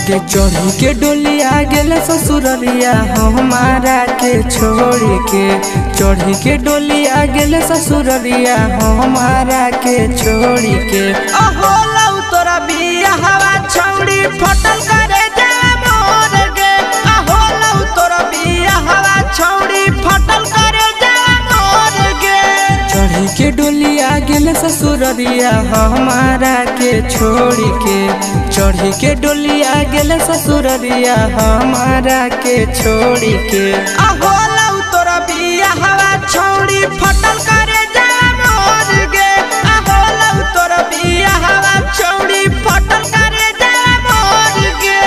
लगे चढ़ी के डोलिया गेले ससुररिया हमारा के छोड़ के। चढ़ी के डोलिया गेले ससुररिया हमारा के छोड़ के। अहो लौ तोरा बिया हवा छौड़ी फटल करे जा मोर गे। अहो लौ तोरा बिया हवा छौड़ी फटल करे जा मोर गे। चढ़ी के डोलिया गेले ससुररिया हमारा के छोड़ के। चढ़ी के डोलिया गेले ससुररिया हमारा के छोड़ के। अहो लौ तोरा बिया हवा छौड़ी फटल करे जा मोर गे। अहो लौ तोरा बिया हवा छौड़ी फटल करे जा मोर गे।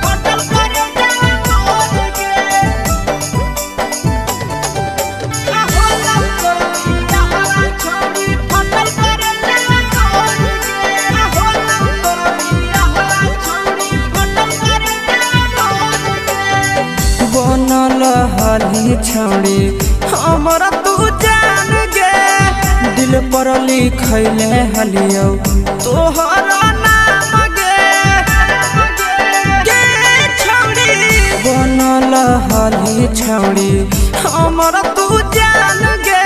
फटल करे जा मोर गे। अहो लौ तोरा बिया हवा छौड़ी फटल करे जा मोर गे। अहो लौ तोरा बिया हवा छौड़ी फटल करे जा मोर गे। बनल हली छौड़ी हमरा तू जान गे। दिल पर लिखैले हलियो तोहर नाम गे। गे छौड़ी बनल हली छौड़ी हमर तू जान गे।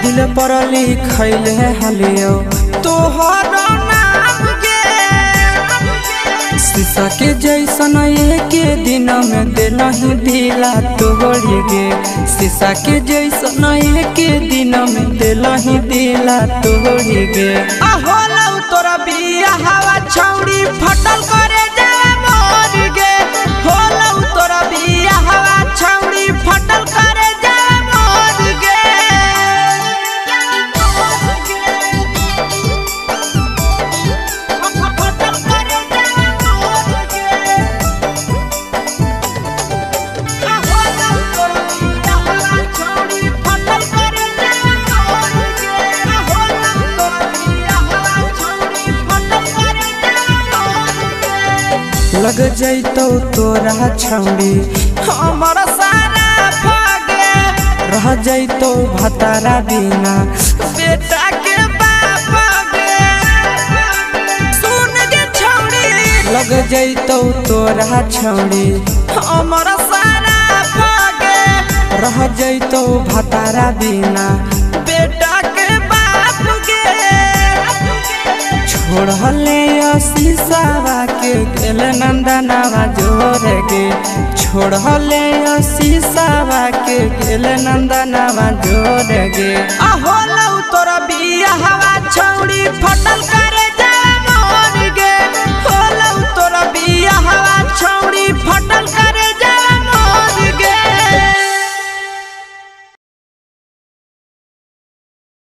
दिल पर लिखैले हलियो तोहर नाम गे। शीशा के जैसन एक दिन में दिलही दिला तोड़ गे। शीशा के जैसन एक दिन में दिलही दिला तोड़ गे। अहो लौ तोरा बिया हवा छौड़ी फटल करे जा मोर गे। हो लौ तोरा बिया हवा छौड़ी फटल करे जा मोर गे। फटल करे जा मोर गे। अहो लौ तोरा बिया हवा छौड़ी फटल करे जा मोर गे। अहो लौ तोरा बिया हवा छौड़ी फटल करे जा मोर गे। लग जैतो तोरा छौड़ी हमर सारा भागे रह जैतो भतारा बिना बेटा के बाप गे। सुन गे छौड़ी लग जैतो तोरा छौड़ी हमर सारा भागे रह जैतो भतारा बिना बेटा के बाप गे। छोड़ले शीशावा के गेल नंदनवा जोर गे। छोड़ले शीशावा के गेल नंदनवा जोर गे। अहो लौ तोरा बिया हवा छौड़ी फटल करे